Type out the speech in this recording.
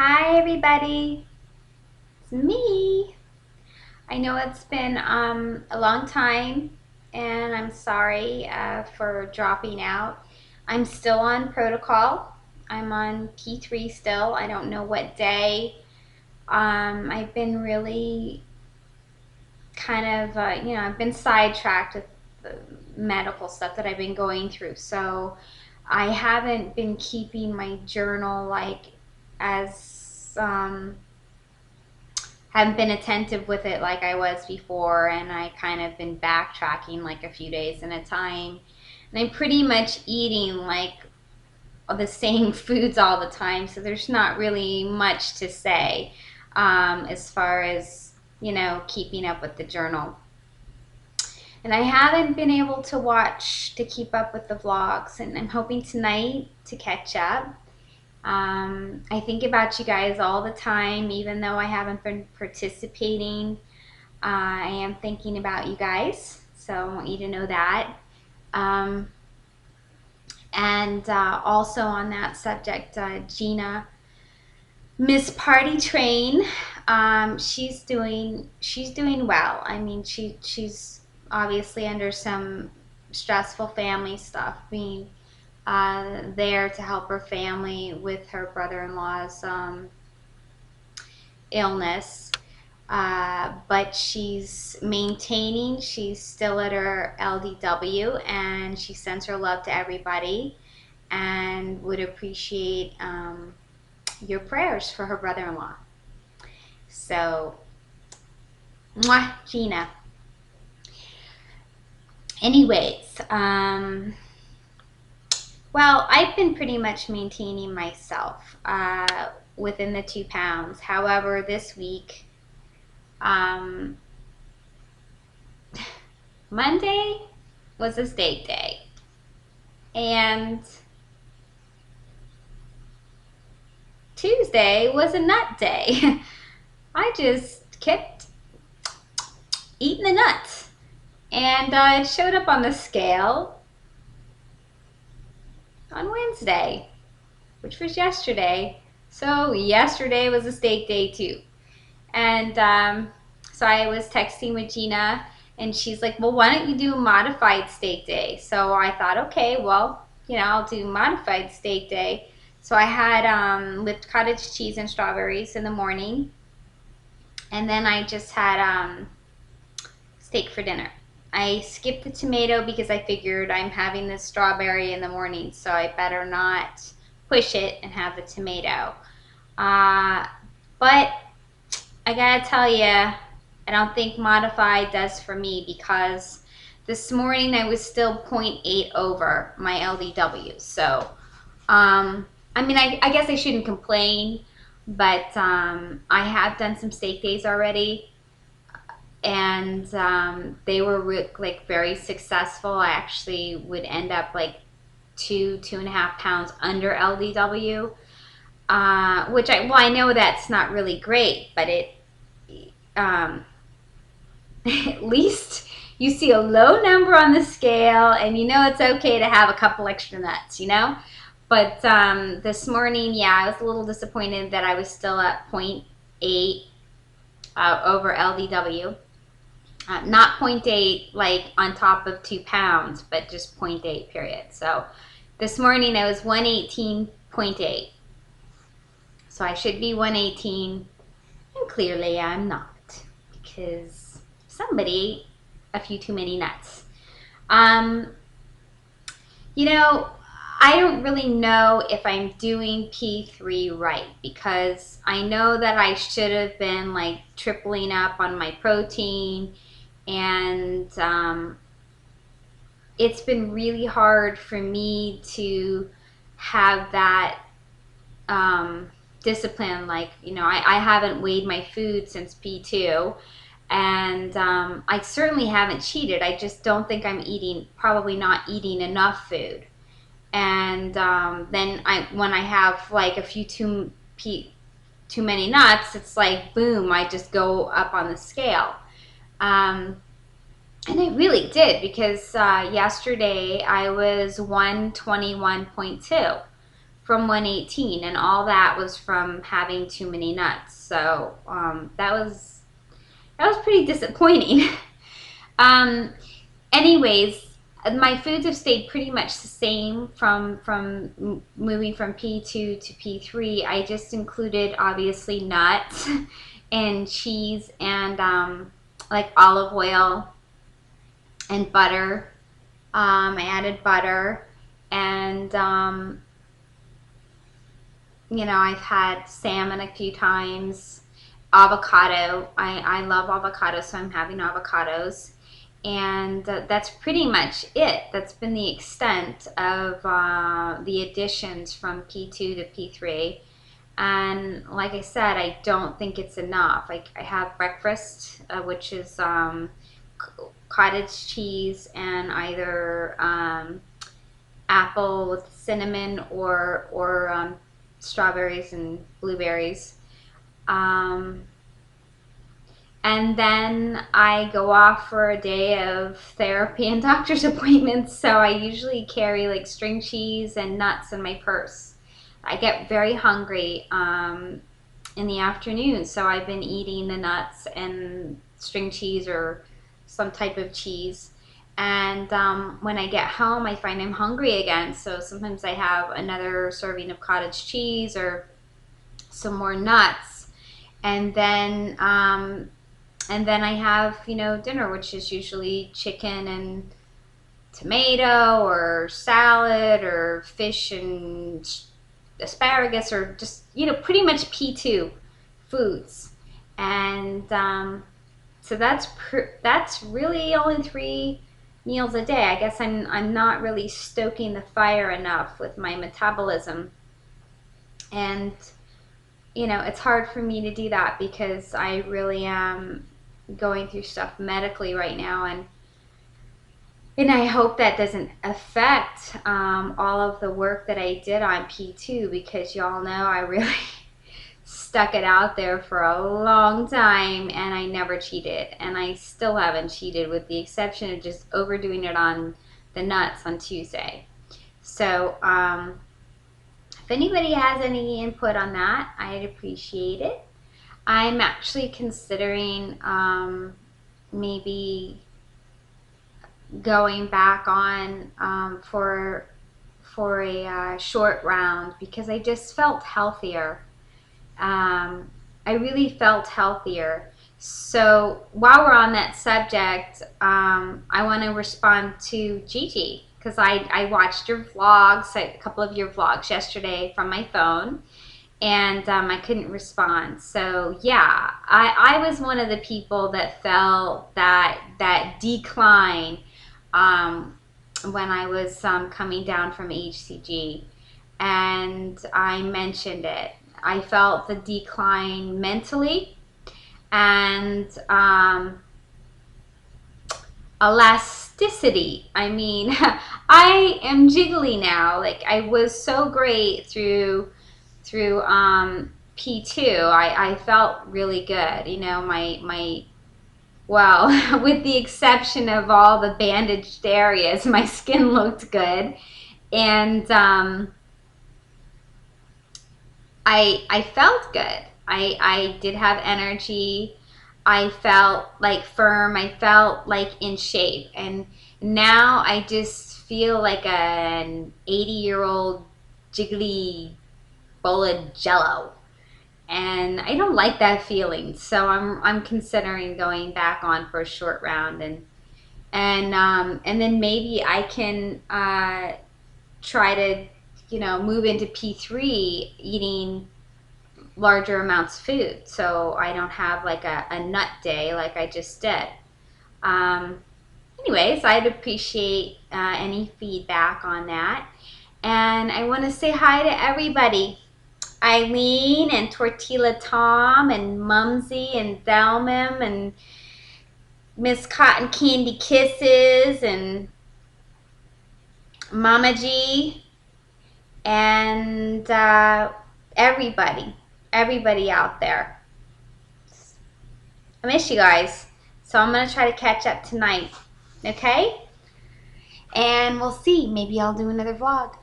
Hi everybody, it's me. I know it's been a long time and I'm sorry for dropping out. I'm still on protocol. I'm on P3 still. I don't know what day. I've been really kind of, I've been sidetracked with the medical stuff that I've been going through. So I haven't been keeping my journal like as haven't been attentive with it like I was before, and I kind of been backtracking like a few days at a time. And I'm pretty much eating like the same foods all the time, so there's not really much to say as far as, keeping up with the journal. And I haven't been able to watch to keep up with the vlogs, and I'm hoping tonight to catch up. I think about you guys all the time, even though I haven't been participating. I am thinking about you guys, so I want you to know that. And also on that subject, Gina, Miss Party Train, she's doing well. I mean, she's obviously under some stressful family stuff, being there to help her family with her brother-in-law's illness. But she's maintaining, she's still at her LDW, and she sends her love to everybody and would appreciate your prayers for her brother-in-law. So, mwah, Gina. Anyways, well, I've been pretty much maintaining myself within the 2 pounds. However, this week, Monday was a steak day, and Tuesday was a nut day. I just kept eating the nuts, and it showed up on the scale on Wednesday, which was yesterday. So yesterday was a steak day too. And so I was texting with Gina, and she's like, well, why don't you do a modified steak day? So I thought, okay, well, I'll do modified steak day. So I had whipped cottage cheese and strawberries in the morning, and then I just had steak for dinner. I skipped the tomato because I figured I'm having this strawberry in the morning, so I better not push it and have the tomato. But I gotta tell you, I don't think modified does for me, because this morning I was still 0.8 over my LDW. So, I mean, I guess I shouldn't complain, but I have done some steak days already, and they were like very successful. I actually would end up like 2.5 pounds under LDW, which I know that's not really great, but it at least you see a low number on the scale, and it's okay to have a couple extra nuts, But this morning, yeah, I was a little disappointed that I was still at 0.8 over LDW. Not 0.8 like on top of 2 pounds, but just 0.8 period. So this morning I was 118.8. So I should be 118, and clearly I'm not, because somebody ate a few too many nuts. I don't really know if I'm doing P3 right, because I know that I should have been like tripling up on my protein, and it's been really hard for me to have that discipline. Like, I haven't weighed my food since P2, and I certainly haven't cheated. I just don't think I'm probably not eating enough food. And then when I have like a few too many nuts, it's like boom, I just go up on the scale. And I really did, because yesterday I was 121.2 from 118, and all that was from having too many nuts. So that was pretty disappointing. Anyways, my foods have stayed pretty much the same from moving from P2 to P3. I just included obviously nuts and cheese and like olive oil and butter. I added butter, and you know, I've had salmon a few times. Avocado. I love avocado, so I'm having avocados. And that's pretty much it. That's been the extent of the additions from P2 to P3. And like I said, I don't think it's enough. I have breakfast, which is cottage cheese and either apple with cinnamon or strawberries and blueberries. And then I go off for a day of therapy and doctor's appointments. So I usually carry like string cheese and nuts in my purse. I get very hungry in the afternoon, so I've been eating the nuts and string cheese or some type of cheese. And when I get home, I find I'm hungry again. So sometimes I have another serving of cottage cheese or some more nuts, and then I have, you know, dinner, which is usually chicken and tomato or salad or fish and asparagus, or just, you know, pretty much P2 foods. And so that's really only 3 meals a day. I guess I'm not really stoking the fire enough with my metabolism. And you know, it's hard for me to do that because I really am going through stuff medically right now, and I hope that doesn't affect all of the work that I did on P2, because y'all know I really stuck it out there for a long time and I never cheated, and I still haven't cheated with the exception of just overdoing it on the nuts on Tuesday. So if anybody has any input on that, I'd appreciate it. I'm actually considering maybe going back on for a short round, because I just felt healthier. I really felt healthier. So while we're on that subject, I want to respond to Gigi, because I watched your vlogs, a couple of your vlogs yesterday from my phone, and I couldn't respond. So yeah, I was one of the people that felt that decline when I was coming down from HCG, and I mentioned it. I felt the decline mentally, and elasticity. I mean, I am jiggly now. Like, I was so great through P2. I felt really good. You know, well, with the exception of all the bandaged areas, my skin looked good, and I felt good. I did have energy. I felt like firm. I felt like in shape. And now I just feel like an 80-year-old jiggly bowl of jello. And I don't like that feeling. So I'm considering going back on for a short round, and then maybe I can try to, you know, move into P3 eating larger amounts of food, so I don't have like a nut day like I just did. Anyways, I'd appreciate any feedback on that. And I want to say hi to everybody. Eileen and Tortilla Tom and Mumsy and Thelmim and Miss Cotton Candy Kisses and Mama G and everybody out there. I miss you guys. So I'm going to try to catch up tonight. Okay? And we'll see. Maybe I'll do another vlog.